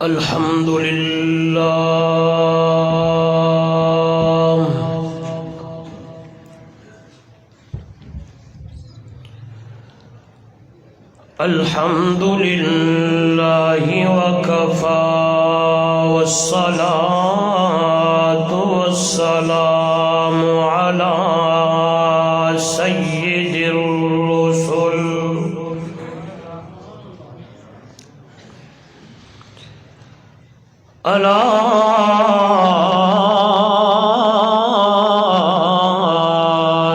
الحمد لله الحمد لله وكفى والصلاة والسلام على سيد الرسل ألا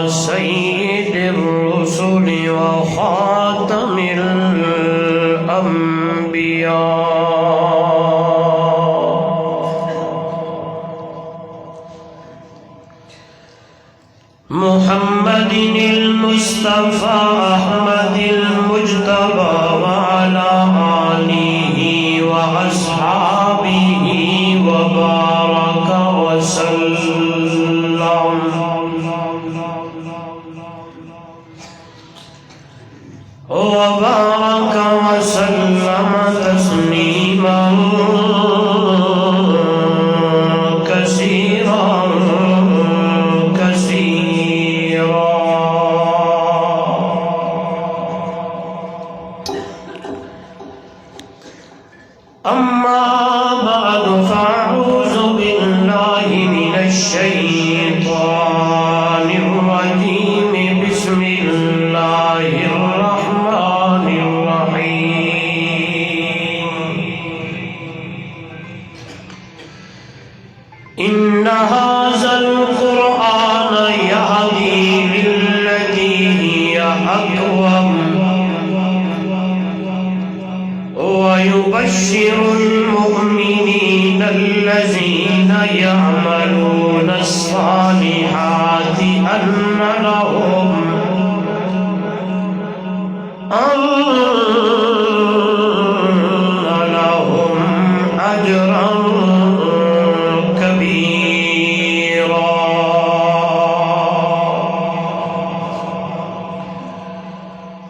سيد الرسل وخاتم محمد المصطفى أحمد المجتبى وعلى آله وأصحابه وبارك وسلم وبارك وسلم تسليما كثيرا أما بعد فأعوذ بالله من الشيطان الرجيم بسم الله الرحمن الرحيم إن هذا القرآن يهدي للتي هي أقوم ويبشر المؤمنين الذين يعملون الصالحات أن لهم أجرا كبيرا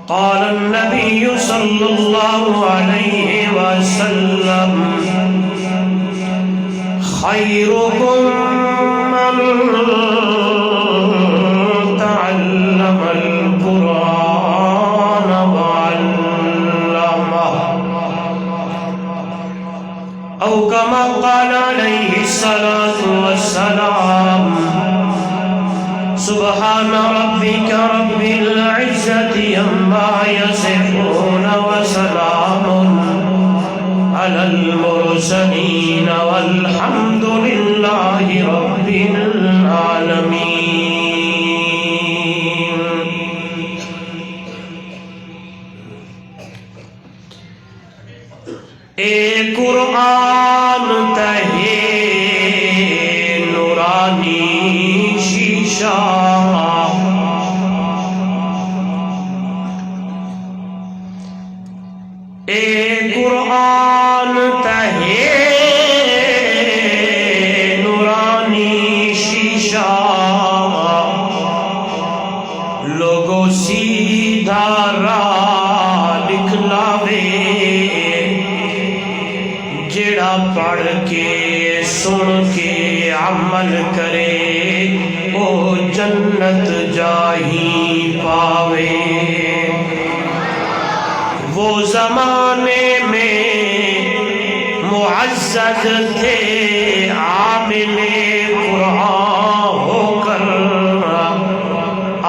قال النبي صلى الله عليه وسلم خيركم من تعلم القرآن وعلمه أو كما قال عليه الصلاة والسلام سبحان ربك رب العزة عما يصفون وسلام على المرسلين والحمد لله رب العالمين. اے قرآن تہے نورانی شیشہ اے قرآن تہے نورانی شیشہ لوگوں سیدھا راہ دکھلاوے جڑا پڑھ کے سن کے عمل کرے وہ جنت جاہی پاوے. وہ زمانے میں معزز تھے عامل قرآن ہو کر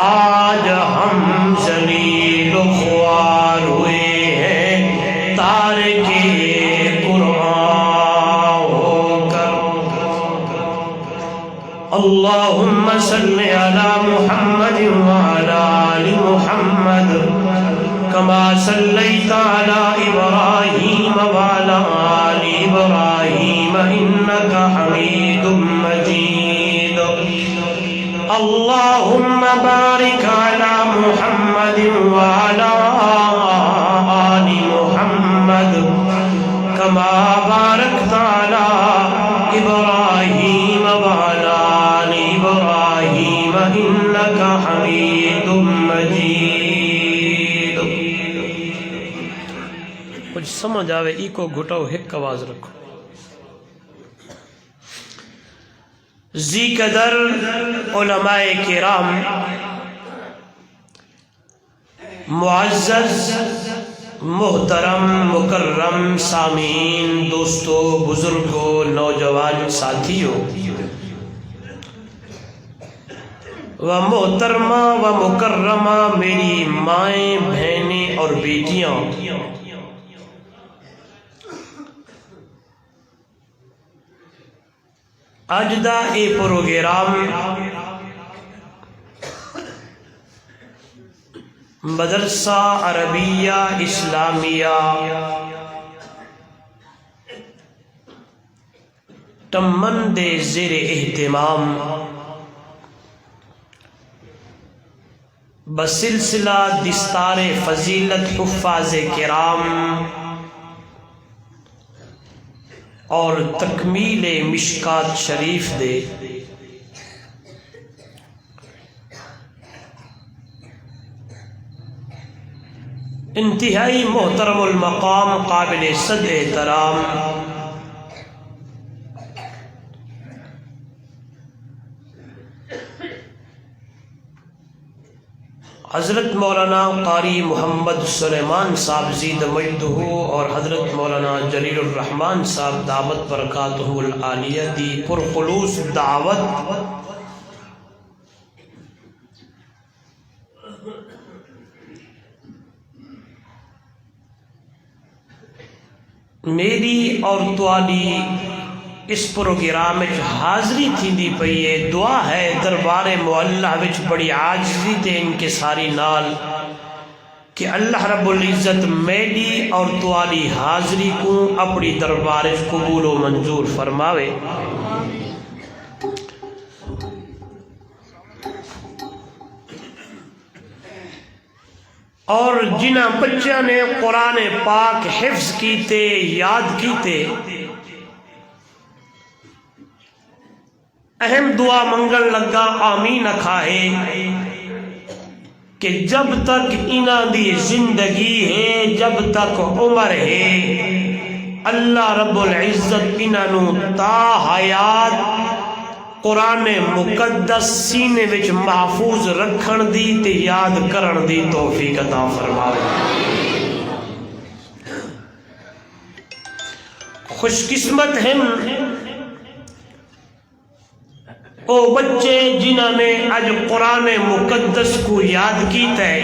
آج ہم ذلیل و خوار ہوئے ہیں تارک قرآن ہو کر. اللہم صل علی محمد وعلی آل محمد كما صليت على إبراهيم وعلى آل إبراهيم إنك حميد مجيد. اللهم بارك على محمد وعلى آل محمد كما باركت على إبراهيم وعلى آل إبراهيم إنك حميد مجيد. کچھ سمجھ آوے ای کو گھٹاؤ ہک آواز رکھو. ذی قدر علماء کرام، معزز محترم مکرم سامعین، دوستو، بزرگوں، نوجوان ساتھیوں و محترمہ و مکرمہ میری مائیں، بہنیں اور بیٹیاں، اج دا اے پروگرام مدرسہ عربیہ اسلامیہ ٹمن دے زیر اہتمام بسلسلہ دستار فضیلت حفاظ کرام اور تکمیل مشکات شریف دے انتہائی محترم المقام، قابل صد احترام حضرت مولانا قاری محمد سلیمان صاحب زید مجدہ اور حضرت مولانا جلیل الرحمن صاحب دعوت برکاتہ العالیہ دی پرخلوص دعوت، میری اور توالی اس پروگرام وچ حاضری تھیندی پئی ہے۔ دعا ہے دربار معلّہ وچ بڑی عاجزی تے انکساری نال کہ اللہ رب العزت میری اور توالی حاضری کو اپنی دربار وچ قبول و منظور فرماوے۔ اور جنہ بچوں نے قرآن پاک حفظ کیتے، یاد کیتے، اہم دعا منگن لگا آمین کھائے کہ جب تک انہاں دی زندگی ہے، جب تک عمر ہے، اللہ رب العزت انہاں تا حیات قرآن مقدس سینے وچ محفوظ رکھن دی تے یاد کرن دی توفیق عطا فرماوے۔ خوش قسمت ہیں او بچے جنہوں نے آج قرآن مقدس کو یاد کیتا ہے۔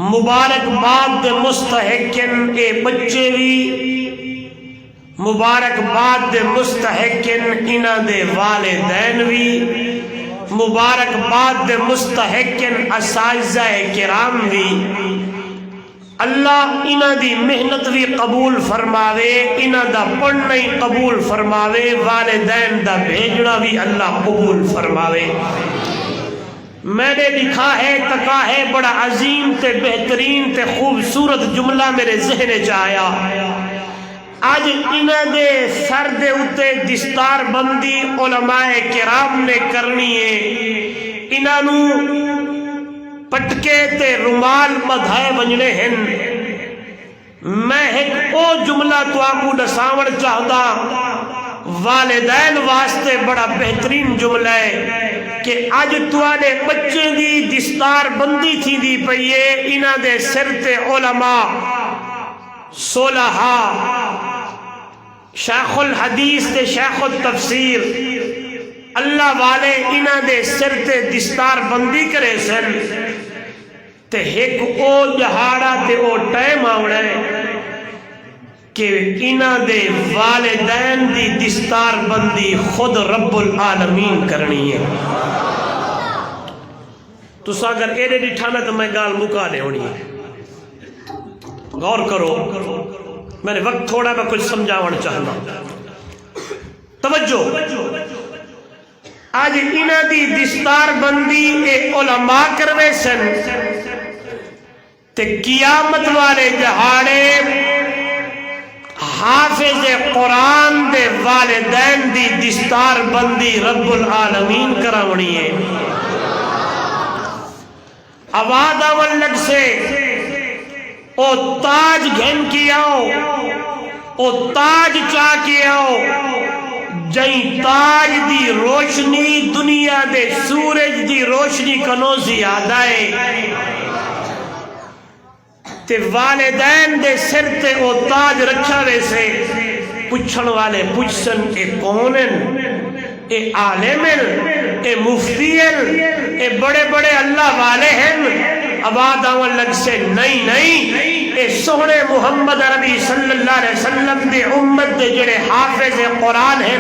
مبارکباد دے مستحقن اے بچے بھی، مبارکباد دے مستحقن انہاں دے والدین بھی، مبارکباد دے مستحقن اساتذہ کرام بھی۔ اللہ انہاں دی محنت بھی قبول فرماوے، انہاں دا پڑھنا ہی قبول فرماوے، والدین دا بھیجنا بھی اللہ قبول فرماوے۔ میں نے لکھا ہے، تکا ہے، بڑا عظیم تے بہترین تے خوبصورت جملہ میرے ذہن چ آیا۔ آج انہاں دے سر دے اتے دستار بندی علماء کرام نے کرنی ہے، انہاں نو پٹکے تے رومال بدھائے بنجنے ہیں۔ میں ایک او جملہ تو آکو دساون چاہتا، والدین واسطے بڑا بہترین جملہ ہے کہ آج توانے بچے دی دستار بندی تھی دی پئیے، انہاں دے سر تے علماء، صلحاء، شیخ الحدیث تے شیخ التفسیر، اللہ والے انہاں دے سر تے دستار بندی کرے سن تے ایک او جہاڑا تے او ٹائم آوڑا ہے کہ انہاں دے والدین دی دستار بندی خود رب العالمین کرنی ہے۔ تو اگر ایرے ڈٹھانا تو میں گال مکا دے ہونی ہے، غور کرو، میں نے وقت تھوڑا میں کچھ سمجھاوڑ چاہنا۔ توجہ، آج انہاں دی دستار بندی اے علماء کروے سن تے قیامت والے جہاڑے حافظ قرآن دے والدین دی دستار بندی رب العالمین کراونی ہے۔ آواز آون لگ سے او تاج گھن کی آؤ، او تاج چاہ کی آؤ، جئی تاج دی روشنی دنیا دے سورج دی روشنی کنو زیادہ ہے تے والدین دے سر تے او تاج رکھا ویسے پوچھن والے پوچھن اے کونن اے عالمن اے مفتیل اے بڑے بڑے اللہ والے ہیں آباد آون لگ سے نہیں اے سونے محمد عربی صلی اللہ علیہ وسلم دے امت دے جڑے حافظ قرآن ہیں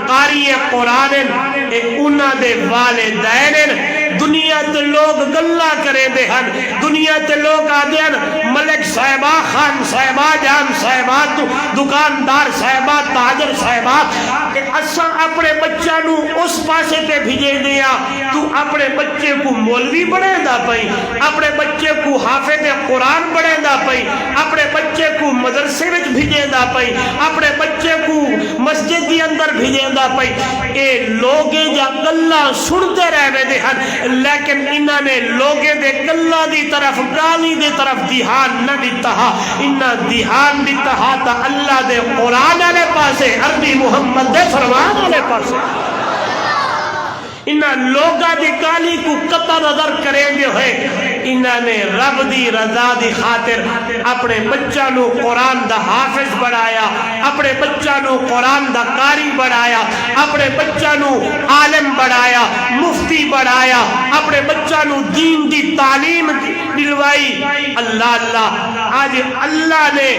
قاری قرآن ہیں اے انہاں دے والدین ہیں دنیا تے لوگ گلا کرے دے ہن دنیا تے لوگ آدے ہن ملک صاحبہ خان صاحبہ جان صاحبہ دکاندار صاحبہ تاجر صاحبہ کہ اساں اپنے بچہ نو اس پاسے تے بھیجے دیا تو اپنے بچے کو مولوی بڑھے دا پئی اپنے بچے کو حافظ قرآن بڑھے دا پئی اپنے بچے کو مدرسے وچ بھیجے دا پئی اپنے بچے کو مسجد دی اندر بھیجے دا پئی اے لوگے جا گلا سنتے رہے دے ہن لیکن انہاں نے لوگے دے گلا دی طرف گالی دے طرف دھیان نہ دیتا انہاں دھیان دیتا تا اللہ دے قرآن والے پاسے عربی محمد دے فرمان والے پاسے انہاں لوگاں دی گالی کو قطع نظر کریں گے ہوئے انہاں نے رب دی رضا دی خاطر اپنے بچہ نو قرآن دا حافظ بڑھایا اپنے بچہ نو قرآن دا قاری بڑھایا اپنے بچہ نو عالم بڑھایا مفتی بڑھایا اپنے بچہ نو دین دی تعلیم دلوائی اللہ آج اللہ نے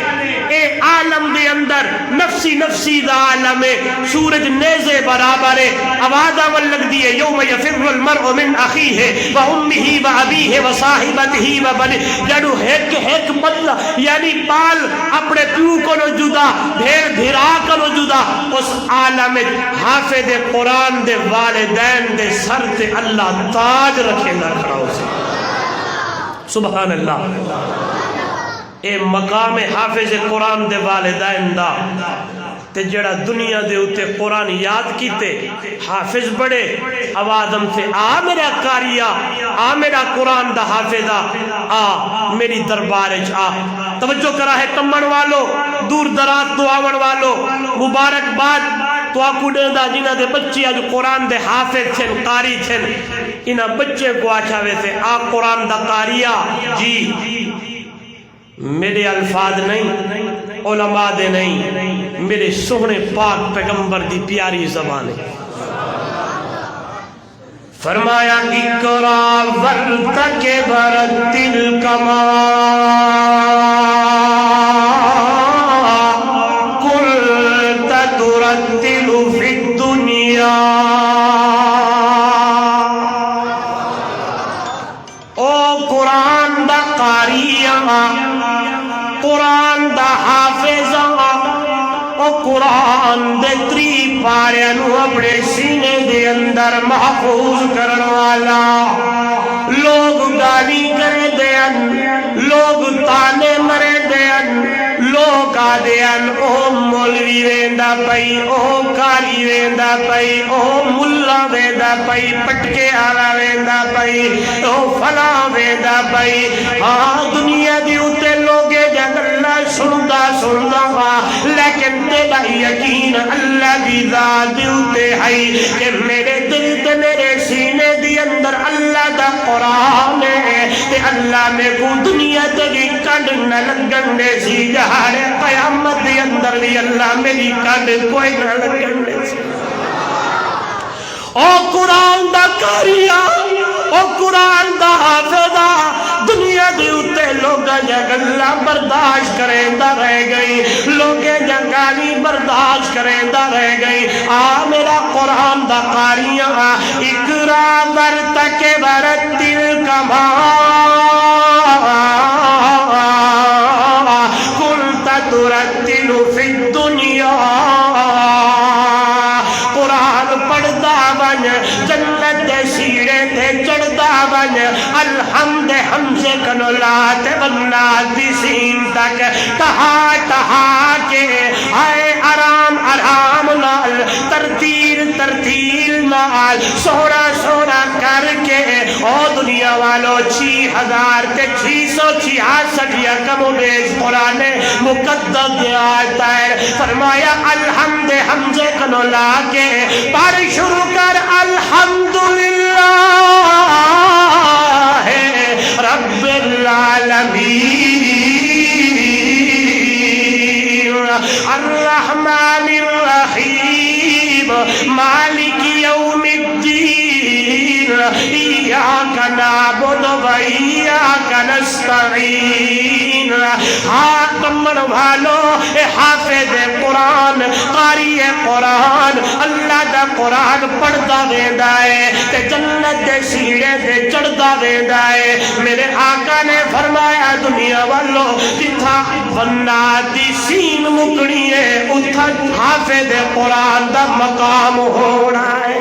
اے عالم دے اندر نفسی دا عالم ہے سورج نیزے برابر ہے آواز آول لگ دیئے یوم یفر المرء من اخیہ و امہ و ابیہ و صاحبتہ و بنی جنو ایک بدلہ یعنی بال اپنے پیو کو نو جدا بھیر بھیرا کو نو جدا اس عالم حافظ قرآن دے والدین دے سر تے اللہ تاج رکھے نہ کھڑا ہو سے سبحان اللہ اے مقام حافظ قرآن دے والدین دا تے جڑا دنیا دے اتے قرآن یاد کیتے حافظ بڑے آوازم سے آ میرا کاریا آ میرا قرآن دا حافظہ آ میری دربارج آ توجہ کرا ہے کمن والو دور دراز تو آون والو مبارک باد تو آکو دے دا جنہ دے بچے آج قرآن دے حافظ چھن قاری چھن انہ بچے کو آچھا ویسے آ قرآن دا قاریا جی میرے الفاظ نہیں علماء دے نہیں میرے سہنے پاک پیغمبر دی پیاری زبان ہے فرمایا اقرا ورتکب رتل کما قلت ترتل فی الدنیا او قرآن دا قاریہ قرآن دا حافظہ او قرآن دے تری پاریانو اپنے سینے دے اندر محفوظ کرن والا لوگ گالی کرے دین لوگ تانے مرے دین لوگ آدین او مولوی ویندا پئی او کاری ویندا پئی او ملا ویندا پئی پٹکے آلا ویندا پئی او فلا ویندا پئی ہاں دنیا دی اتے لوگے جگ اللہ سندا وا لیکن تیرا یقین اللہ دی ذات دی اتے ہے کہ میرے دل تے میرے سینے دی اندر اللہ دا قرآن ہے تے اللہ میں کو دنیا تے بھی کنڈ نہ لگن دے سی جہارے قیامت دی اندر بھی اللہ میری کنڈ کوئی نہ لگن دے سی او قرآن دا کاریا او قرآن دا حافظہ دنیا دی اتے لوگا جگلہ برداشت کریں دا رہ گئی لوگے جگالی برداشت کریں دا رہ گئی آ میرا قرآن دا قاریاں اقرا ورتکب رتل کما قلت ترتل فی الدنیا قرآن پڑھتا بن جنت سیڑے تے چڑھتا بن الحمد حمزے کنولات بنات دی سین تک تہا تہا کے آئے آرام آرام نال ترتیل ترتیل نال سوڑا سوڑا کر کے او دنیا والو 6666 یا کم و بیش قرآن مقدس آتا ہے. فرمایا الحمد حمزے کنو لا کے پر شروع کر الحمدللہ رب العالمین الرحمن الرحیم مالک یوم الدین ایاک نعبد و ایاک نستعین. ہاں کمر والو حافظ قرآن قاری قرآن اللہ دا قرآن پڑھتا ویندا ہے تے جنت دے سیڑے تے چڑھتا ویندا ہے. میرے آقا نے فرمایا دنیا والو جتھا بنا دی سین مکنی ہے اتھا حافظ قرآن دا مقام ہونا ہے.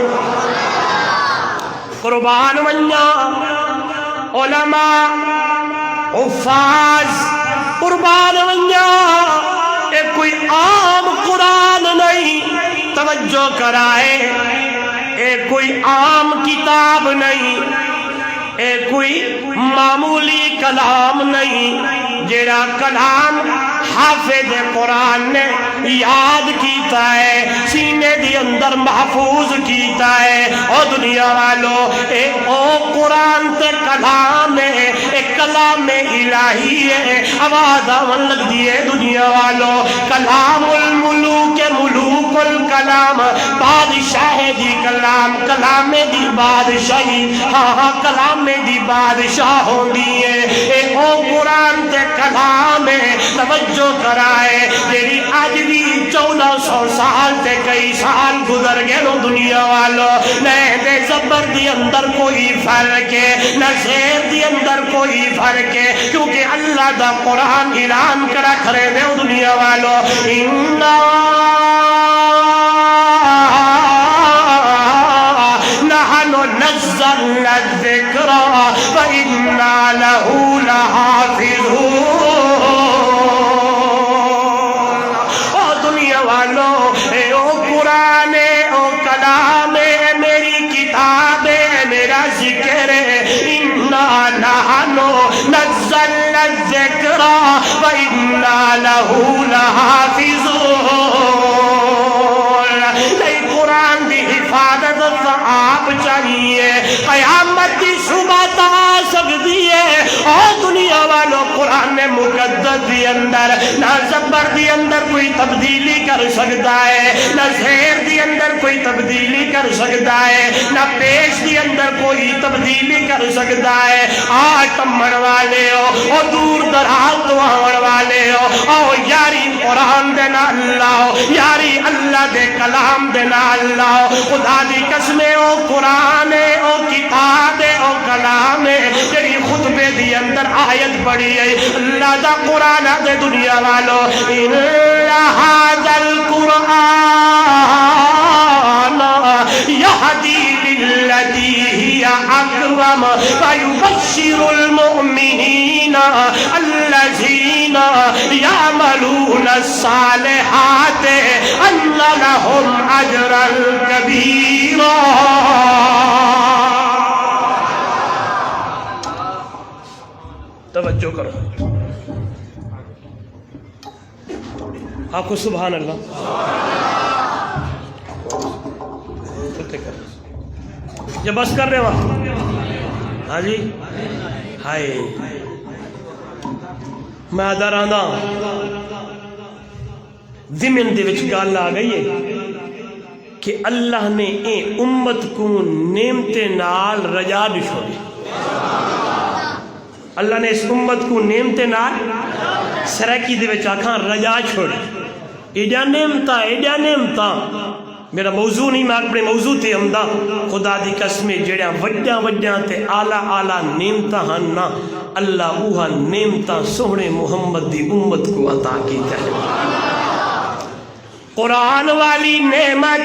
قربان ونجا علماء حفاظ قربان ونجا اے کوئی عام قرآن نہیں توجہ کرائے اے کوئی عام کتاب نہیں اے کوئی معمولی کلام نہیں جیڑا کلام حافظ قرآن نے یاد کیتا ہے سینے دی اندر محفوظ کیتا ہے. او دنیا والو اے او قرآن تے کلام ہے اے کلام الہی ہے. آواز آون لگ دیئے دنیا والو کلام الملوک ملوک الکلام بادشاہ دی کلام کلام دی بادشاہی ہاں کلام دی بادشاہ ہوندی ہے. اے او قرآن تے کلام ہے توجہ کرائے جیڑی آج بھی 1400 سال تے کئی سال گزر گئے نو دنیا والو نہ دے زبر دی اندر کوئی فرق ہے نہ زیر دی اندر کوئی فرق ہے کیونکہ اللہ دا قرآن اعلان کرا کھرے دے دنیا والو اِنَّا نَحْنُ نَزَّلْنَا الذِّكْرَ وَإِنَّا لَهُ لَحَافِظُونَ. ذکر اِنَّا نَحْنُ نَزَّلْنَا الذِّكْرَ وَإِنَّا لَهُ لَحَافِظُونَ. نہیں قرآن دی حفاظت آپ چاہیے قیامت دی صبح تا سکتی ہے. اور دنیا والوں قرآن مقدس دی اندر نہ زبر دی اندر کوئی تبدیلی کر سکتا ہے نہ زیر دی اندر کوئی تبدیلی کر سکتا ہے نہ پیش دی اندر کوئی تبدیلی کر سکتا ہے. آج تمن والے ہو اور دور دراز تو آن والے ہو او یاری قرآن دینا اللہ ہو یاری اللہ دے کلام دینا اللہ ہو. خدا دی قسمیں او قرآن او کتاب او کلام تیری خطبے دی اندر آیت پڑھی ہے اللہ دا قرآن دے دنیا والو ان هذا القرآن یہدی للتی ہی اقوم ویبشر المؤمنین الذین یعملون الصالحات ان لهم اجرا کبیرا. توجہ کرو آپ کو سبحان اللہ یہ بس کر رہے وہاں ہاں جی ہائے میں آدھا رہا ضمن دے وچ گل آ گئی ہے کہ اللہ نے اے امت کو نعمت نال رجا چھوڑی. اللہ نے اس امت کو نعمت نال سرکی دے وچ آکھاں رجا چھوڑی. ایڈا نعمتاں میرا موضوع نہیں میں اپنے موضوع تے امدا خدا دی قسمیں جڑیاں وڈیاں تے اعلیٰ نعمتاں ہن نا اللہ اوہا نعمتاں سوہنے محمد دی امت کو عطا کیتا ہے. قرآن والی نعمت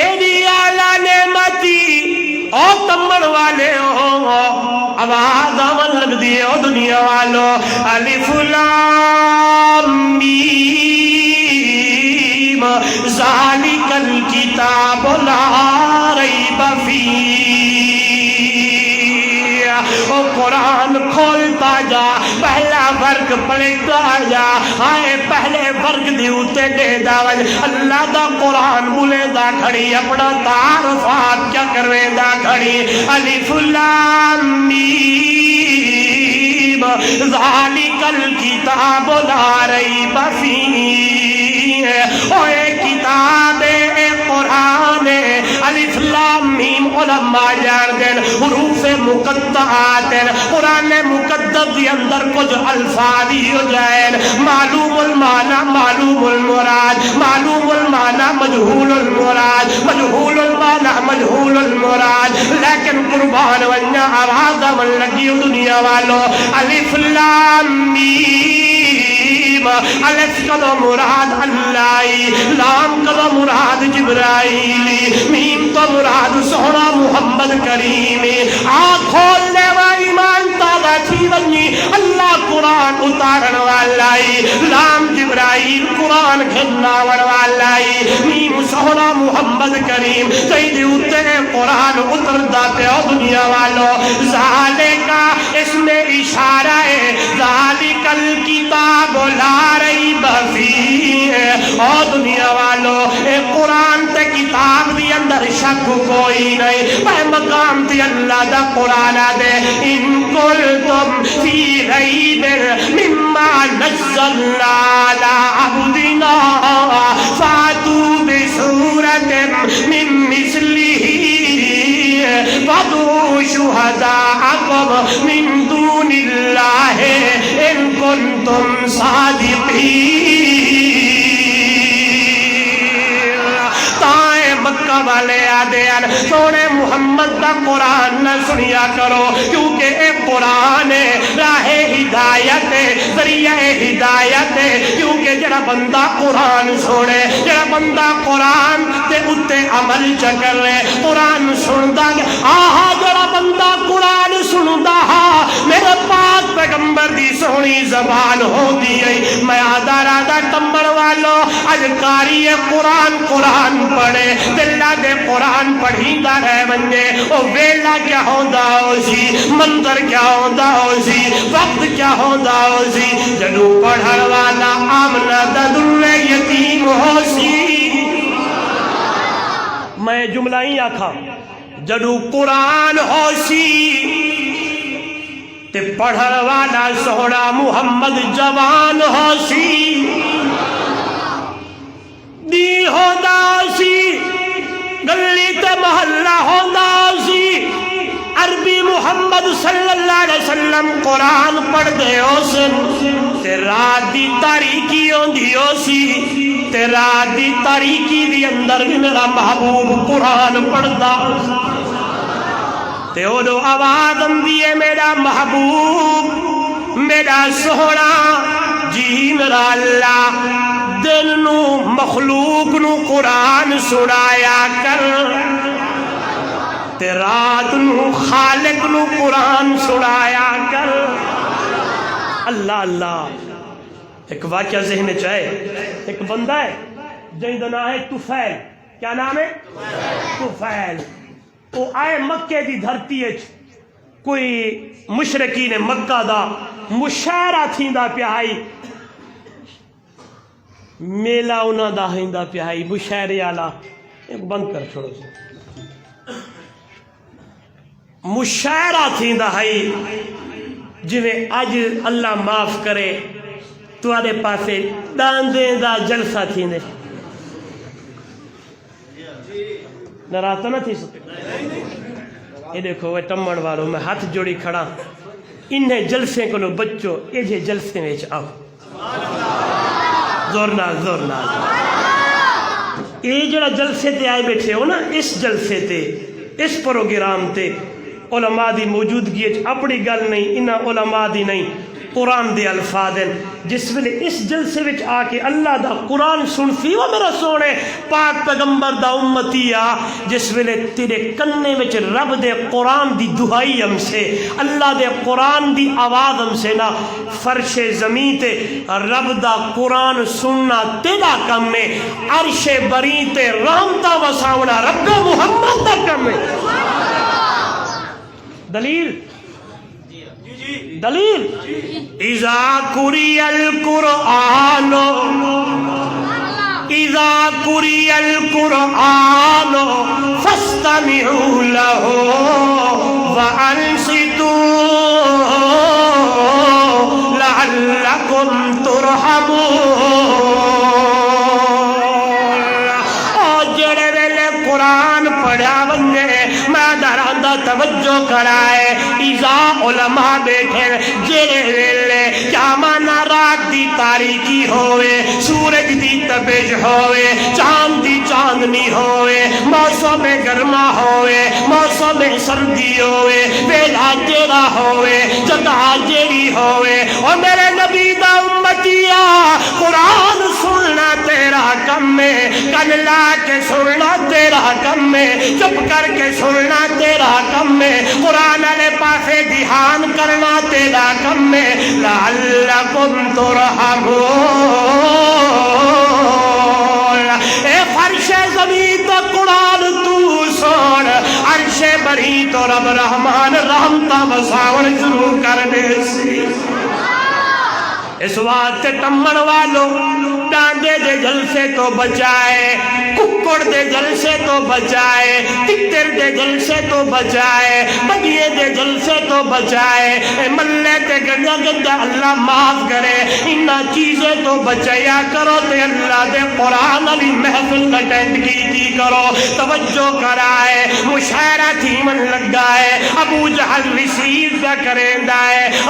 ایڈی اعلیٰ نعمتی او تمن والے ہو آواز آون لگ دیئے او دنیا والو الف لام میم ذالکل کتاب لا ریب فیہ۔ او قرآن کھولتا جا، پہلا ورگ پڑھتا جا، ہائے پہلے ورگ دی اتے دے داوج اللہ دا قرآن بولے دا کھڑی، اپنا تعارفات کیا کروے دا کھڑی، الف لام میم ذالکل کتاب لا ریب فیہ۔ اوے کتاب قرآن الف لام میم علماء جان دین حروف مقطعات، قرآن مقدس دی اندر کچھ الفاظ ہی ہو جائیں معلوم المعنی معلوم المراد، معلوم المعنی مجہول المراد، مجہول المعنی مجہول المراد، لیکن قربان ونیا آواز من لگی دنیا والو الف لام میم، الف کدو مراد اللہ، لام کدو مراد جبرائیل، میم تو مراد سونا محمد کریم۔ آنکھ کھولنے و ایمان تازہ تھی ونی اللہ قرآن اتارن والائی، لام جبرائیل قرآن کھلنا والائی، میم سونا محمد کریم سید اتے قرآن اتردہ پہ دنیا والو۔ ذالکا اس میں اشارہ ہے، ذالکل کتاب لا ریب فیہ۔ او دنیا والو اے قرآن تے کتاب دی اندر شک کوئی نہیں، پہ مقام تے اللہ دا قرآن دے ان کنتم فی ریب مما نزلنا علی عبدنا فاتوا بسورۃ من مثلہ وادعوا شہداءکم من دون اللہ ان کنتم صادقین۔ مکہ والے آدھیان سونے محمد دا قرآن نہ سنیا کرو، کیونکہ اے قرآن راہ ہدایت ذریعہ ہدایت، کیونکہ جڑا بندہ قرآن سوڑے، جڑا بندہ قرآن تے اتے عمل چکر رہے، قرآن سندا آہا جڑا بندہ قرآن سندا میرے پاک پیغمبر دی سونی زبان ہو دی میں آدھا رادہ ٹمبر والو اجکاری قرآن قرآن پڑھے دلہ دے قرآن پڑھی دا رہ بنجے، او ویلا کیا ہوندہ ہو سی، منظر کیا ہوندہ ہو سی، وقت کیا ہوندہ ہو سی، جنو پڑھر والا آمنہ دا دل یتیم ہو سی۔ میں جملہ ہی آکھا جنو قرآن ہو سی تے پڑھر والا سوڑا محمد جوان ہو سی، دی ہوندہ سی گلی تے محلہ ہوندہ سی، عربی محمد صلی اللہ علیہ وسلم قرآن پڑھ دے ہو سن تے رات دی تاریکی ہوندی ہو سی، تے رات دی تاریکی دی اندر بھی میرا محبوب قرآن پڑھ دا تے اودو آواز اندی ہے میرا محبوب میرا سونا جی میرا اللہ دل نو مخلوق نو قرآن سنایا کر، تے رات نو خالق نو قرآن سنایا کر۔ اللہ اللہ ایک واقعہ ذہن میں چاہے، ایک بندہ ہے جن دا نام ہے طفیل، کیا نام ہے؟ طفیل۔ وہ آئے مکے دی دھرتی ہے، کوئی مشرکین مکہ دا مشاعرہ تھیندا پیائی، میلہ انہاں دا ہیندا پیائی مشاعرے والا، ایک بند کر چھوڑو سی، مشاعرہ تھیندا ہے جویں اج اللہ معاف کرے تواڈے پاسے ڈاندے دا جلسہ تھیندے، ناراض تو نہ تھی سکتے؟ یہ دیکھو وہ ٹمن والوں میں ہاتھ جوڑی کھڑا، انہیں جلسے کو لو بچو یہ جے جلسے میں آؤ، زور نال یہ جڑا جلسے تے آئے بیٹھے ہو نا، اس جلسے تے اس پروگرام تے علماء دی موجودگی اپنی گل نہیں، انہاں علماء دی نہیں، قرآن دے الفاظ ہیں جس ویلے اس جلسے وچ آ کے اللہ دا قرآن سنسی وہ میرا سونے پاک پیغمبر دا امتی آ جس ویلے تیرے کنے وچ رب دے قرآن دی دہائی ہم سے اللہ دے قرآن دی آواز ہم سے نا فرش زمین تے رب دا قرآن سننا تیرا کم ہے عرش بری تے رحمتہ وساونا رب محمد دا کم ہے دلیل دلیل اذا قرئ القرآن اذا قرئ القرآن فاستمعوا له وانصتوا لعلكم ترحمون اور جڑے ویلے قرآن پڑھا ونجے میں دراندہ توجہ کرائے اذا علماء بیٹھے جڑے ویلے کیا مانا رات دی تاریکی ہوئے سورج دی تبج ہوئے چاند دی چاندنی ہوئے موسم گرما ہوئے موسم سردی ہوئے ویلا جیڑا ہوئے جگہ جیڑی ہوئے اور میرے نبی دا امتیا قرآن سننا تیرا کم ہے کن لا کے سننا تیرا کم ہے چپ کر کے سننا تیرا کم ہے قرآن علیہ پاسے دھیان کرنا تیرا کم ہے لعلکم ترحمون اے فرش زمین تو قرآن تو سن عرش بری تو رب رحمان رحمتہ وساون شروع کر دے سی اس واسطے ٹمن والوں ڈانڈے دے جلسے تو بچائے ککڑ دے جلسے تو بچائے تتر دے جلسے تو بچائے بگیے دے جلسے تو بچائے ملے تے گنجا گنجا اللہ معاف کرے انہا چیزیں تو بچایا کرو تے اللہ دے قرآن علی محفل اٹینڈ کی کرو توجہ کرائے مشاعرہ تھی من لگائے ابو جہل ریسیو کا کریں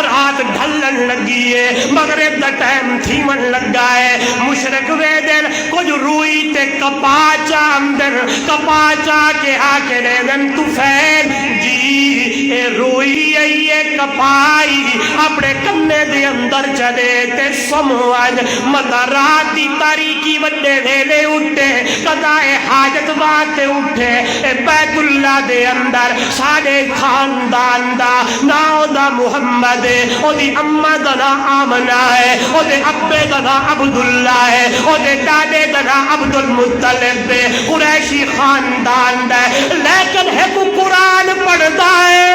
رات ڈھلن لگیے مغرب دا ٹائم تھی من لگائے مشرق ویدن کچھ روئی تے کپاچا اندر کپاچا کے آکے لیدن تو فین جی اے روئی اے کپائی اپنے کنے دے اندر چلے تے سموان مدہ رات دی تاریکی وڈے ویلے اٹھے قضائے حاجت باتے اٹھے اے بیت اللہ دے اندر سارے خاندان دا ناؤ دا محمد او دی امد نا آمنہ ہے او دے ابے دا نا عبداللہ ہے او دے دادے دا نا عبدالمطلب دے قریشی خاندان دے لیکن ہے کو قرآن پڑھتا ہے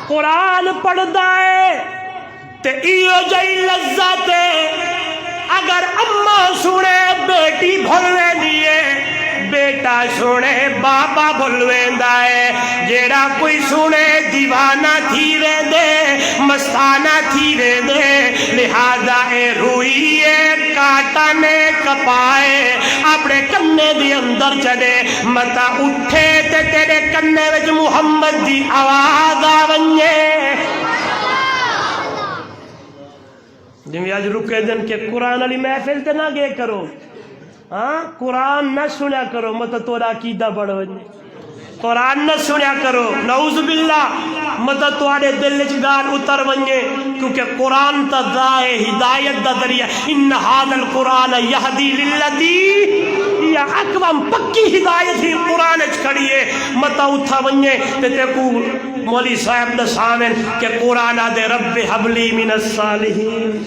قرآن پڑھتا ہے تے ایو جائی لذت اگر اماں سنے بیٹی بھولوے دیئے بیٹا سنے بابا بھولوے دائے جیڑا کوئی سنے دیوانہ تھی رہ دے مستانہ تھی رہ دے لہذا اے روئیے کاٹانے کپائے اپنے کنے دی اندر چلے متا اٹھے تے تیرے کنے وچ محمد دی آواز آونجے جنہی آج رکے دن کہ قرآن علی محفل تے نہ گئے کرو ہاں قرآن نہ سنیا کرو مت تورا عقیدہ بڑھو قرآن نہ سنیا کرو نعوذ باللہ مت توڑے دل گال اتر ونجے کیونکہ قرآن تا دائے ہدایت دا ذریعہ ان هذا القرآن یہدی للتی یا اقوام پکی ہدایت ہی قرآن اچ کھڑی ہے مت اتھا ونجے تے کو مولی صاحب دا سامن کہ قرآن دے رب حبلی من الصالحین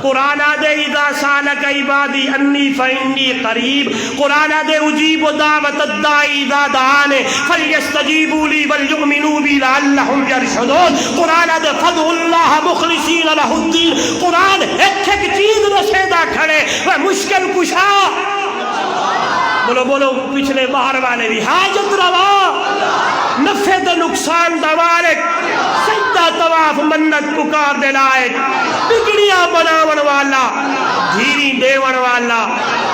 قرآن دے اذا سالک عبادی انی فإنی قریب قرآن دے اجیب دعوت الدائی اذا دعانے فلیستجیبوا لی والیؤمنوا بی لعلہم یرشدون قرآن دے فدعوا اللہ مخلصین لہ الدین قرآن ایک ایک چیز رسیدہ کھڑے وہ مشکل کشا بولو بولو پچھلے باہر والے بھی حاجت روا نفع دے نقصان دوارک سجدہ طواف منت پکار دے لائک بگڑیاں بناون والا دھیری دیون والا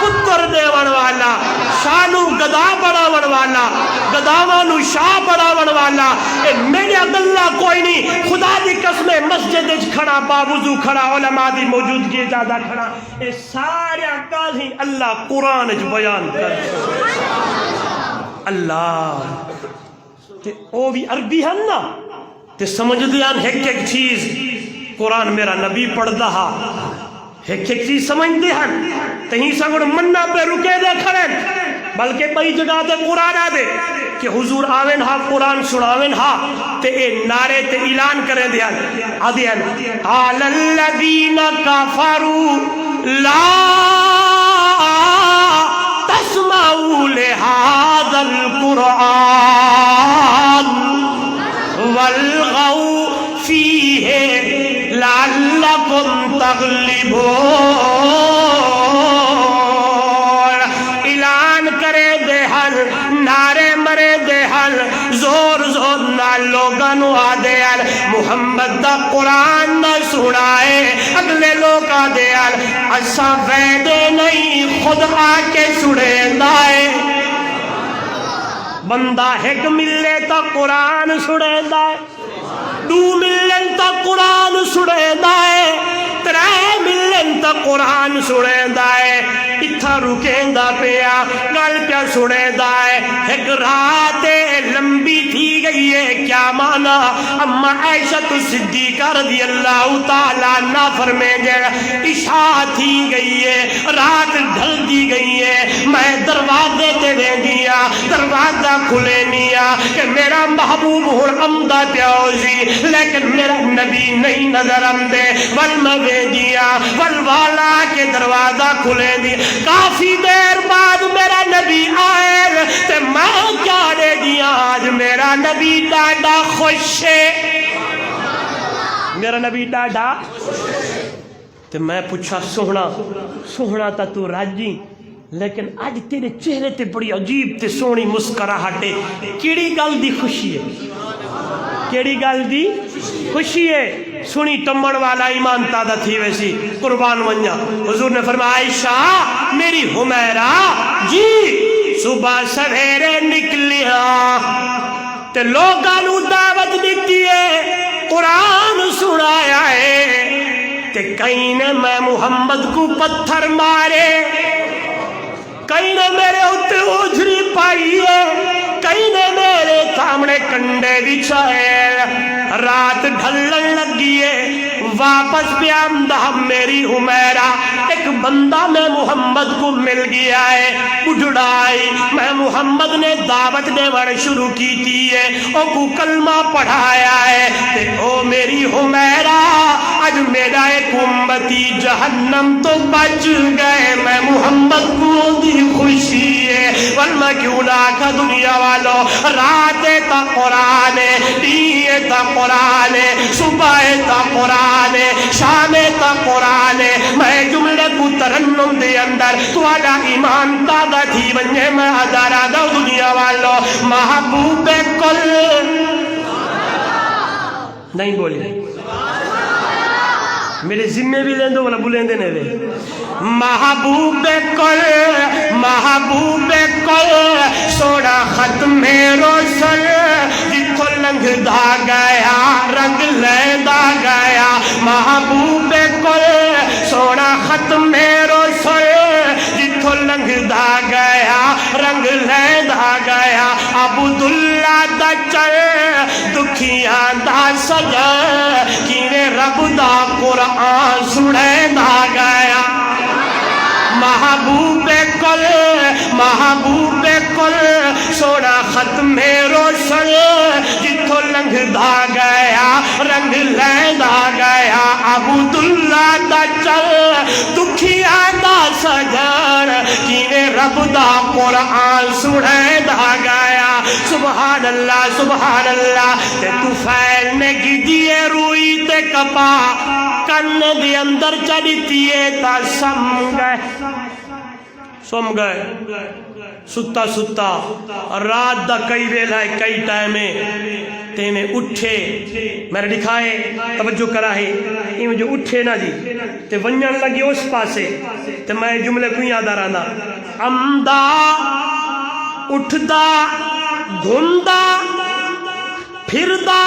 پتر دیون والا شانو گدا بناون والا گداوانو شاہ بناون والا اے میرے اللہ کوئی نہیں خدا دی قسم مسجد کھڑا باوضو کھڑا علماء دی موجودگی زیادہ کھڑا اے سارے قاضی اللہ قرآن بیان کر اللہ تے او بھی عربی ہن نا تے سمجھ دیان ایک ایک چیز قرآن میرا نبی پڑھ دہا ایک ایک چیز سمجھ دے ہن تہیں سنگڑ منہ پہ رکے دے کھڑے بلکہ بئی جگہ تے قرآن آ دے کہ حضور آوین ہا قرآن سناوین ہا تے اے نعرے تے اعلان کریں دیا آدھین قال الذین کفروا لا تسمعوا لهذا القرآن والغوا فیہ لعلکم تغلبون اعلان کرے دے حل نعرے مرے دے حل زور زور نہ لوگانو آدے حل محمد دا قرآن نہ سنائے اگلے لوگ آدے حل اسا ویدے نہیں خود آ کے سڑے دائے بندہ ایک ملے تا قرآن سڑے دائے دو ملن تا قرآن سڑے دائے ترے ملن تا قرآن سڑے دائے اتھا رکیں دا پیا گل پیا سڑے دائے ایک رات لمبی تھی گئی ہے کیا مانا اما عائشہ صدیقہ رضی اللہ تعالیٰ عنہ فرمے جائے عشاء تھی گئی ہے رات ڈھل دی گئی ہے میں دروازے تے دے دیا دروازہ کھلے نیا کہ میرا محبوب ہوں امدہ پیاؤزی لیکن میرا نبی نہیں نظر امدے والموے دیا والوالا کے دروازہ کھلے دیا کافی دیر بعد میرا نبی آئے تے میں کیا دے دیا آج میرا نبی ڈاڈا خوش ہے میرا نبی ڈاڈا تے میں پوچھا سوہنا تا تو راجی لیکن آج تیرے چہرے تے بڑی عجیب تے سونی مسکراہٹ ہے کیڑی گل دی خوشی ہے کیڑی گل دی خوشی ہے سنی ٹمڑ والا ایمان تازہ تھی ویسی قربان ونجا حضور نے فرمایا عائشہ میری حمیرہ جی صبح سویرے نکلیا تے لوگانو دعوت دیتی ہے قرآن سنایا ہے تے کئی نے میں محمد کو پتھر مارے کئی نے میرے اتے اوجھری پائی ہے کئی نے میرے سامنے کنڈے بچھائے رات ڈھلن لگی ہے واپس پہ آمدہ میری حمیرہ ایک بندہ میں محمد کو مل گیا ہے اجڑائی میں محمد نے دعوت دے بڑھ شروع کی تھی ہے او کو کلمہ پڑھایا ہے تے او میری حمیرہ آج میرا ایک امتی جہنم تو بچ گئے میں محمد کو دی خوشی ہے ورنہ کیوں نہ کا دنیا والو رات تا قرآن دیئے تا قرآن صبح تا قرآن شام تا قرآن میں جملے کو ترنم دے اندر توالا ایمان تازہ تھی ونجے میں ادارہ دا دنیا والو محبوب کل نہیں بولے میرے ذمہ بھی لیں دو والا بلیں دینے دے محبوب کل سوڑا ختم رسل جتھو لنگ دا گیا رنگ لے دا گیا محبوب کل سوڑا ختم رسل جتھو لنگ دا گیا رنگ لے دا گیا عبداللہ دا چل دکھیاں دا سجا کینے رب دا قرآن سڑے دا گیا محبوب کل سوڑا ختم روشن جتھو لنگ دا گیا رنگ لے دا گیا عبداللہ دا چل دکھیا دا سجن کینے رب دا قرآن سڑے دا گیا سبحان اللہ تے تو فیل نے گدیے روئی تے کپا کن دی اندر چڑھتیے تا سم گئے ستا رات دا کئی ویلا ہے کئی ٹائمیں تے میں اٹھے میں نے دکھائے توجہ کرا ہے یہ جو اٹھے نا جی تے ونجن لگی اس پاسے تے میں جملے کو یاد آ رہا امدا اٹھدا گھندا پھردا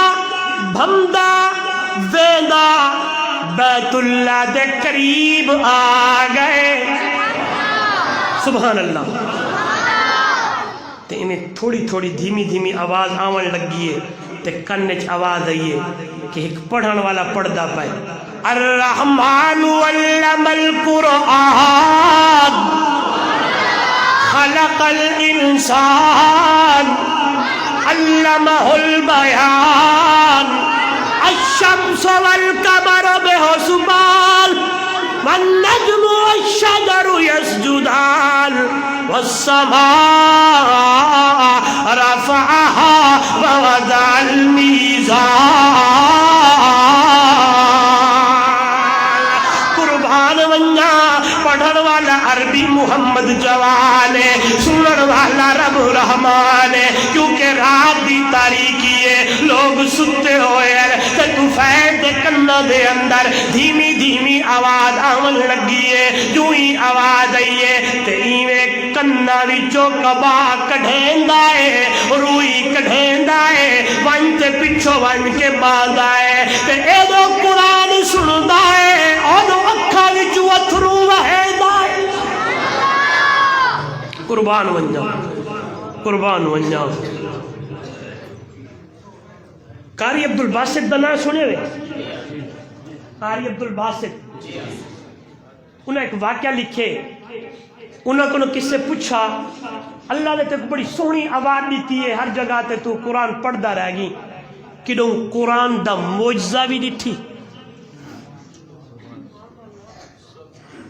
بھندا ویندا بیت اللہ دے قریب آ گئے سبحان اللہ تے انہیں تھوڑی تھوڑی دھیمی دھیمی آواز آون لگی ہے تے کنچ آواز آئی ہے کہ ایک پڑھن والا پڑھدا پائے الرحمن علم القرآن خلق الانسان علمہ البیان الشمس والقمر بحسبان والنجم والشجر يسجدان والسماء رفعها ووضع الميزان قربان ونیا پڑھن والا عربی محمد جوان ہے سنن والا رب رحمان ہے کیونکہ رات دی تاریکی ہے لوگ ستے ہوئے تے طوفان دے کنا دے اندر دھیمی دھیمی آواز آون لگی ہے جو ہی آواز آئی ہے تے ایویں کنا وچوں کبا کڈھیندا ہے روئی کڈھیندا ہے ون تے پچھو ون کے باندھا ہے تے اے دو قرآن سندا ہے اودو اکھاں وچوں اتھرو وہیندا ہے قربان ونجا قربان ونجا قاری عبد الباسط دا نام سنے ہوئے قاری عبد الباسط انہیں ایک واقعہ لکھے انہوں کو کس سے پوچھا اللہ نے تے بڑی سونی آواز دیتی ہے ہر جگہ تے تو قرآن پڑھدا رہ گی کدوں قرآن دا معجزہ بھی ڈٹھی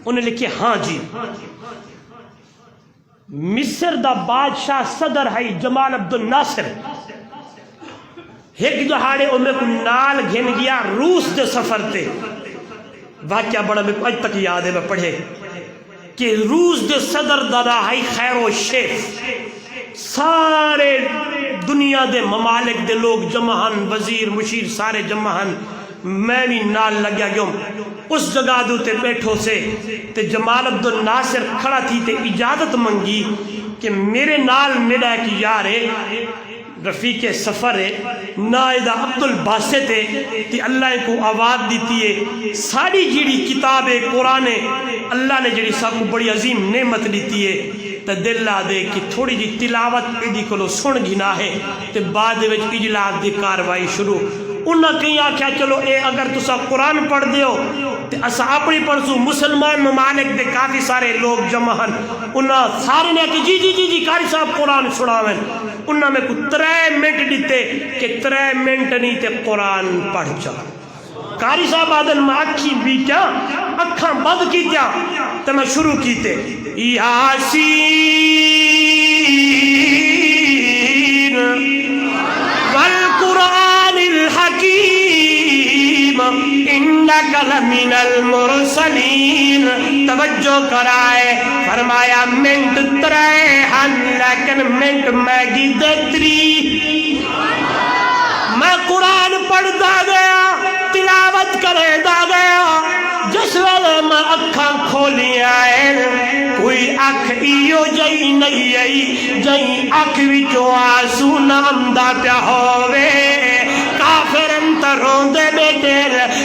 انہیں لکھے ہاں جی مصر دا بادشاہ صدر ہے جمال عبد الناصر ایک دہاڑے میں کو نال گھن گیا روس دے سفر تے واقعہ بڑا میں کو اج تک یاد ہے میں پڑھے کہ روس دے صدر دا ہے خیر و شیخ سارے دنیا دے ممالک دے لوگ جمع ہن وزیر مشیر سارے جمع ہن میں بھی نال لگیا گیا اس جگہ دو تے بیٹھو سے تے جمال عبد الناصر کھڑا تھی تے اجازت منگی کہ میرے نال میرا ایک یار ہے رفیق سفر ہے نائدہ عبد الباسط ہے تے اللہ کو آواز دیتی ہے ساری جیڑی کتاب قرآن اللہ نے جیڑی سب کو بڑی عظیم نعمت دیتی ہے تے دل لا دے کہ تھوڑی جی تلاوت ایدی کلو سن گھنا ہے تے بعد وچ اجلاس دی کاروائی شروع انہاں کہیں آکھیا چلو اے اگر تسا قرآن پڑھ دیو تے اسا اپنی پڑھسو مسلمان ممالک دے کافی سارے لوگ جمع ہن انہاں سارے نے کہ جی جی جی جی قاری صاحب قرآن سناویں انہاں میں کو 3 منٹ دیتے کہ 3 منٹ نہیں تے قرآن پڑھ جا قاری صاحب آدن میں اکھی بھی کیا اکھاں بند کی کیا تے میں شروع کیتے یاسین والقرآن الحکیم انک لمن المرسلین توجہ کرائے فرمایا منٹ 3 ہن لیکن منٹ میگی دے 3 میں قرآن پڑھتا گیا تلاوت کرے دا گیا جس ویلے میں اکھاں کھولی آئے کوئی اکھ ایو جئی نہیں آئی جئی اکھ وچوں آنسو نامدا پیا ہووے کافر انتر روندے بیٹھے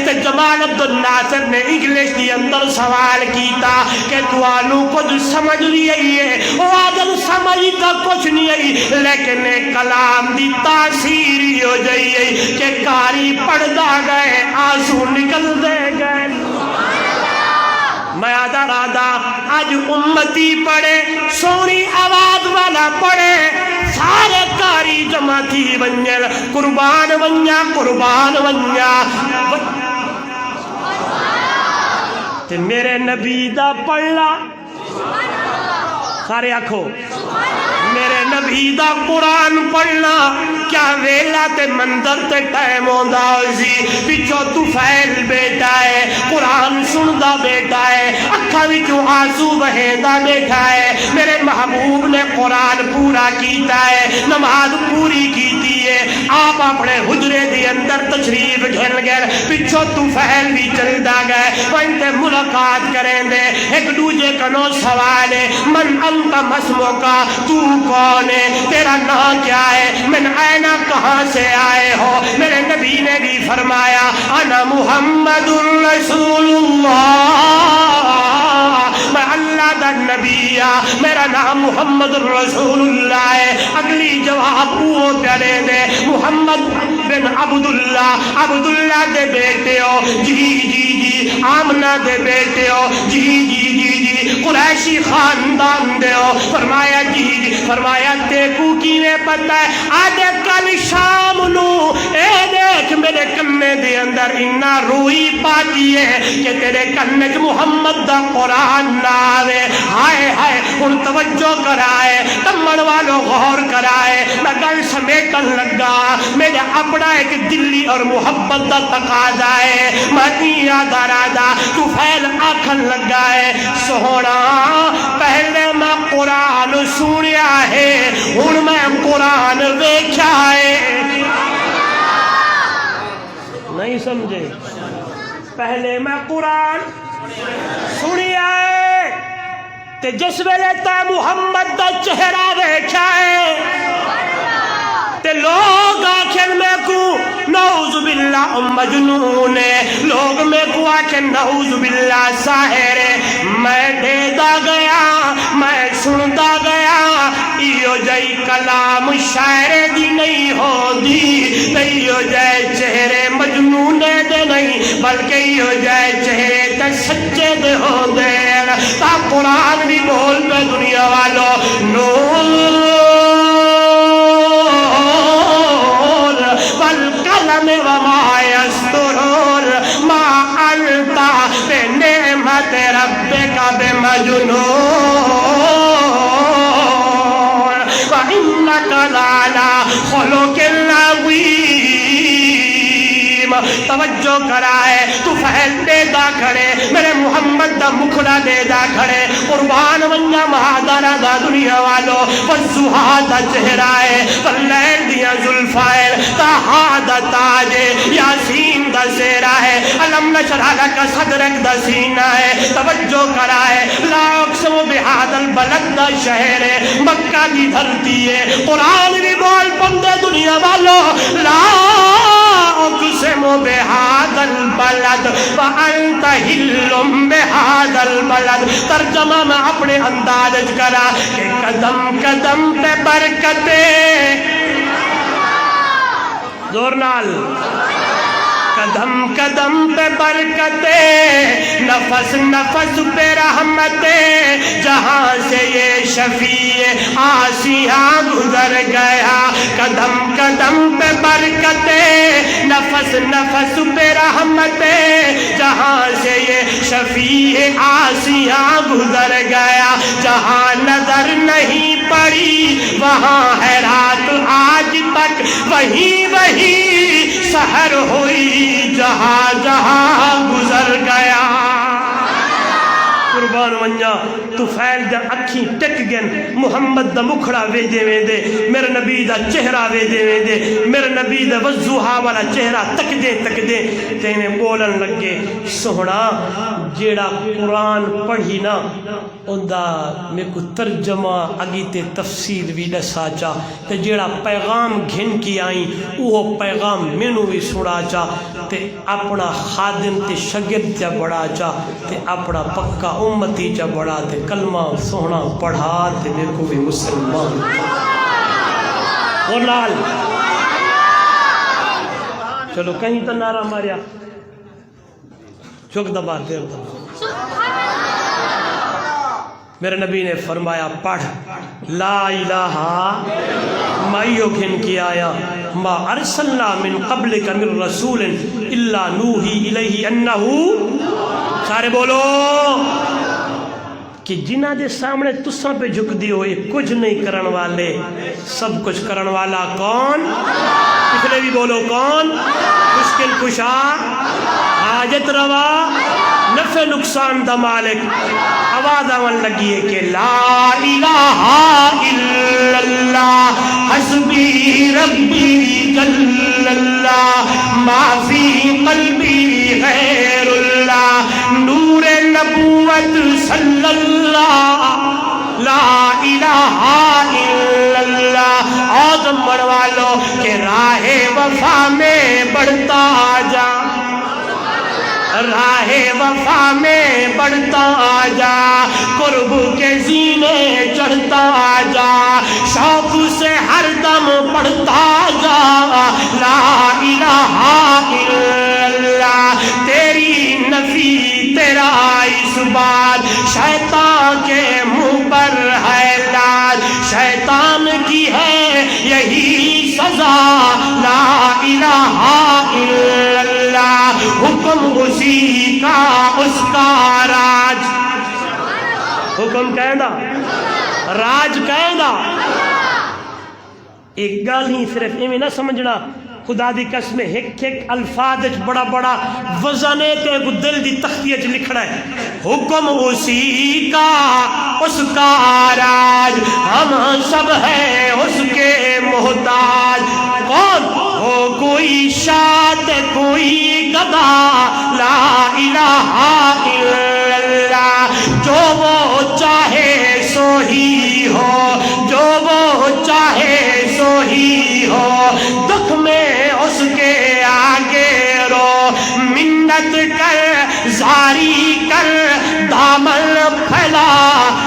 تے جمال عبد الناصر نے انگلش دی اندر سوال کیتا کہ توانو کچھ سمجھ نہیں آئی ہے وہ آدم سمجھ تا کچھ نہیں آئی لیکن کلام دی تاثیر ہو جائی ہے کہ قاری پڑھدا گئے آنسو نکل دے گئے میں آدھا رادا آج امتی پڑھے سونی آواز والا پڑھے سارے قاری جمع تھی ونجل قربان ونجا قربان ونجا تے میرے نبی دا پڑھلا سارے آکھو میرے نبی دا قرآن پڑھنا کیا ویلا تے مندر تے ٹائم ہوندا ہوسی پچھو طفیل بیٹا ہے قرآن سندا بیٹا ہے اکھاں وچوں آنسو بہیندا بیٹھا ہے میرے محبوب نے قرآن پورا کیتا ہے نماز پوری کیتی ہے آپ اپنے حجرے دی اندر تشریف گھن گئے پچھو طفیل بھی چلدا گئے وانتے ملاقات کریں دے ایک دوجے کنو سوال ہے من انت مسمو کا تو کون ہے تیرا نام کیا ہے من آئینہ کہاں سے آئے ہو میرے نبی نے بھی فرمایا انا محمد الرسول اللہ میں اللہ دا نبی نبیہ، میرا نام محمد رسول اللہ ہے۔ اگلی جواب وہ پیارے دے محمد بن عبداللہ دے بیٹے ہو؟ جی جی جی۔ آمنہ دے بیٹے ہو؟ جی جی جی جی۔ قریشی خاندان دے ہو؟ فرمایا جی جی۔ فرمایا تیکو کیویں پتہ ہے؟ آدھے کل شام نو اے دیکھ میرے کنے دے اندر اتنا روئی پاتی ہے کہ تیرے کنے چ محمد دا قرآن نہ آوے۔ ہائے ہائے ہن توجہ کرائے، تمن والو غور کرائے، میں گل سمیٹن لگا، میرا اپنا ایک دلی اور محبت دا تقاضا ہے۔ مدینہ دا راجا طفیل آکھن لگا ہے سوہنا پہلے میں قرآن سنیا ہے، ہن میں قرآن ویکھیا ہے۔ نہیں سمجھے؟ پہلے میں قرآن سنیا ہے تے جس ویلے تے محمد دا چہرہ ویکھیا ہے تے لوگ آکھن میں کو نعوذ باللہ مجنون ہے، لوگ میں کو آکھن نعوذ باللہ ساحر ہے۔ میں دیدا گیا، میں سندا گیا، ایو جائی کلام شاعر دی نہیں ہو دی، ایو جائے چہرے مجنون دے نہیں، بلکہ ایو جائے چہرے تے سچے دے ہو دے۔ تا قرآن بھی بول پہ دنیا والو نور والقلم وما يسطرون ما أنت بنعمة ربك بمجنون وإنك لعلى خلق عظيم۔ توجہ کرائے طفیل دے دا کھڑے، میرے محمد دا مکھڑا دے دا کھڑے، قربان ونجا مہادارا دا دنیا والو، والزہا دا چہرہ ہے، واللیل دیا زلفائل، تاہا دا تاج ہے، یاسین دا سیرہ ہے، علم نشرح لکا صدرک دا سینہ ہے۔ توجہ کرائے لا اقسم بہاد البلد دا شہر ہے، مکہ کی دھرتی ہے، قرآن بھی بول بندے دنیا والو لا اقسم بہاد البلد وانت حل بہاد البلد۔ ترجمہ میں اپنے انداز کرا کہ قدم قدم پہ برکتیں، زور نال، قدم قدم پہ برکتیں، نفس نفس پہ رحمتیں، جہاں سے یہ شفیع آسیاں گزر گیا۔ قدم قدم پہ برکتیں، نفس نفس پہ رحمتیں، جہاں سے یہ شفیع آسیاں گزر گیا۔ جہاں نظر نہیں پڑی وہاں ہے رات آج تک، وہی وہی سحر ہوئی جہاں جہاں گزر گیا۔ قربان ونجا طفیل دا اکھیں ٹک گن، محمد دا مکھڑا ویدے ویدے، میرے نبی دا چہرہ ویدے ویدے، میرے نبی دا وضحا والا چہرہ تک دے تینے بولن لگے سوہنا جیڑا قرآن پڑھی نا اندہ میں کو ترجمہ اگی تے تفسیر بھی دسا چا تے جیڑا پیغام گھن کی آئیں وہ پیغام مینو بھی سنا چا تے اپنا خادم تے شگرد جا بڑا چا تے اپنا پکا امتی جا بڑا تے کلمہ سونا پڑھا تے میرے کو بھی مسلمان اور لال چلو کہیں تو نعرہ ماریا چوک دبا دیر دبا۔ میرے نبی نے فرمایا پڑھ لا الہ مائیو گھن کی آیا ما ارسلنا من قبلک من رسول الا نوحی الیہ انہو، سارے بولو کہ جنہ دے سامنے تساں پہ جھک دیو یہ کچھ نہیں کرن والے، سب کچھ کرن والا کون؟ پچھلے بھی بولو کون؟ مشکل کشا، حاجت روا، نفع نقصان دا مالک۔ آواز آون لگی ہے کہ لا الہ الا اللہ حسبی ربی جل اللہ ما فی قلبی غیر اللہ نور نبوت صلی اللہ لا الہ الا اللہ۔ آدم بڑھوالو کہ راہ وفا میں بڑھتا جا، راہ وفا میں بڑھتا جا، قرب کے زینے چڑھتا جا، شوق سے ہر دم پڑھتا جا لا الہ الا اللہ۔ تیری نفی تیرا اس بات شیطان کے منہ پر ہے لاج، شیطان کی ہے یہی سزا لا الہ الا اللہ۔ حکم اسی کا اس کا راج، حکم کہندا راج کہندا۔ ایک گل ہی صرف ایویں نہ سمجھنا، خدا دی قسم ایک ایک الفاظ بڑا بڑا وزن ہے تے دل دی تختی وچ لکھنا ہے۔ حکم اسی کا اس کا راج، ہم سب ہیں اس کے محتاج۔ کون ہو کوئی شاد کوئی گدا لا الہ الا اللہ، جو وہ چاہے سو ہی ہو، جو وہ چاہے سو ہی ہو، دکھ میں اس کے آگے رو، منت کر زاری کر دامن پھیلا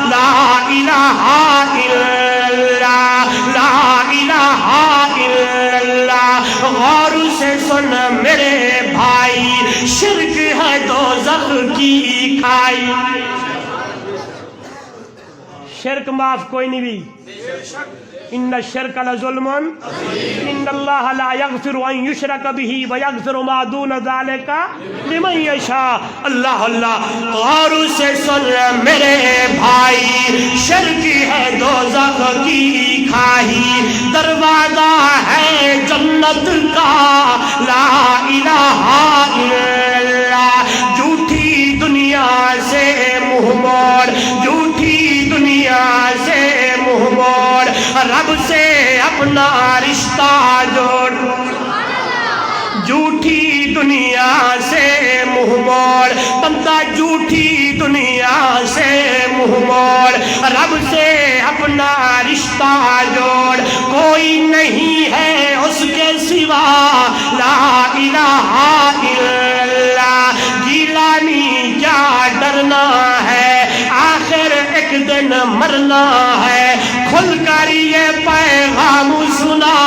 لا الہ الا اللہ، لا الہ الا اللہ۔ غور سے سن میرے بھائی، شرک ہے دوزخ کی کھائی۔ شرک معاف کوئی نہیں بھی، ان الشرک لظلم ان اللہ لا یغفر ان یشرک به ویغفر ما دون ذلک لمن یشاء۔ اللہ اللہ، غور سے سن میرے بھائی، شرک ہے دوزخ کی کھائی، دروازہ ہے جنت کا لا الہ الا اللہ۔ جھوٹی دنیا سے منہ موڑ، جھوٹی دنیا سے منہ موڑ، رب سے اپنا رشتہ جوڑ۔ جھوٹی دنیا سے منہ موڑ، بندہ جھوٹی دنیا سے منہ موڑ، رب سے اپنا رشتہ جوڑ۔ کوئی نہیں ہے اس کے سوا لا الہ الا اللہ۔ گیلانی کیا ڈرنا ہے، آخر ایک دن مرنا ہے، کھل کر یہ پیغام سنا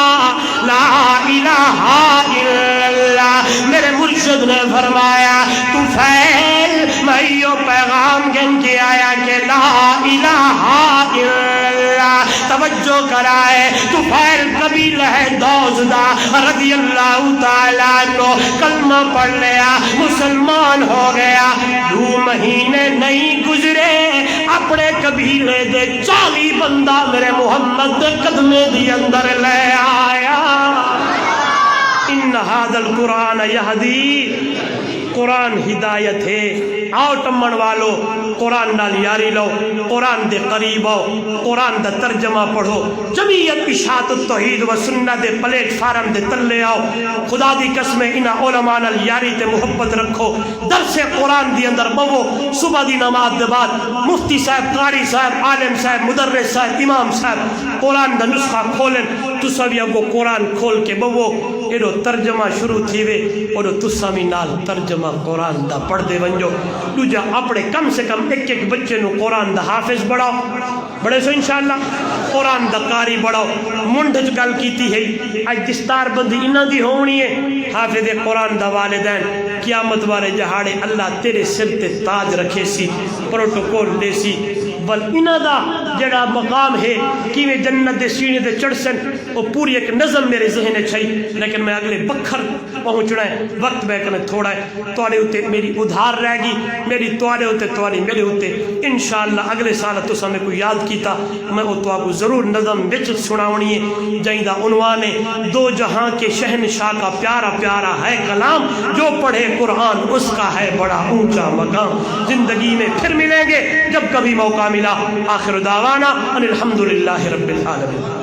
لا الہ الا اللہ۔ میرے مرشد نے فرمایا تو پھیل، میں یہ پیغام گن کے آیا کہ لا الہ الا اللہ۔ توجہ کرائے تو پھیل قبیلہ دوزدہ رضی اللہ تعالیٰ عنہ کلمہ پڑھ لیا، مسلمان ہو گیا۔ 2 مہینے نہیں گزرے، اپنے قبیلے دے 40 بندہ میرے محمد دے قدمے دی اندر لے آیا۔ ان ھذا القرآن یہدی، قرآن ہدایت ہے۔ آؤ ٹمن والو قرآن نال یاری لو، قرآن دے قریب آؤ، قرآن دا ترجمہ پڑھو، جمعیت اشاعت التوحید و سنت دے پلیٹ فارم دے تلے آؤ۔ خدا دی قسم انہاں علماء نال یاری تے محبت رکھو، درس قرآن دی اندر بوو، صبح دی نماز دے بعد مفتی صاحب، قاری صاحب، عالم صاحب، مدرس صاحب، امام صاحب قرآن دا نسخہ کھولن، تسا بھی اگو قرآن کھول کے بوو، ایڈو ترجمہ شروع تھی وے، اور تسا بھی نال ترجمہ قرآن دا پڑھ دے ونجو۔ دوجا اپنے کم سے کم ایک ایک بچے نو قرآن دا حافظ بڑھاؤ، بڑے سو انشاءاللہ قرآن دا قاری بڑھاؤ۔ منڈ چ گل کیتی ہے، اج دستار بندی انہاں دی ہونی ہے، حافظ قرآن دا والدین قیامت والے جہاڑے اللہ تیرے سر تے تاج رکھے سی، پروٹوکول دے سی، بل انہاں دا جڑا مقام ہے کیویں جنت دے سینے تے چڑھ سن، وہ پوری ایک نظم میرے ذہن وچ ہے، لیکن میں اگلے بکھر پہنچنا ہے، وقت بے کنے تھوڑا ہے، تواڈے اوتے میری ادھار رہ گی، میری تواڈے اوتے تواڈی میرے اوتے انشاءاللہ اگلے سال تساں میں کوئی یاد کیتا میں او تواکو ضرور نظم وچ سناونی ہے، جہیں دا عنوان ہے 2 جہاں کے شہنشاہ کا پیارا پیارا ہے کلام، جو پڑھے قرآن اس کا ہے بڑا اونچا مقام۔ زندگی میں پھر ملیں گے جب کبھی موقع ملا۔ آخر دعوانا ان الحمدللہ رب العالمین۔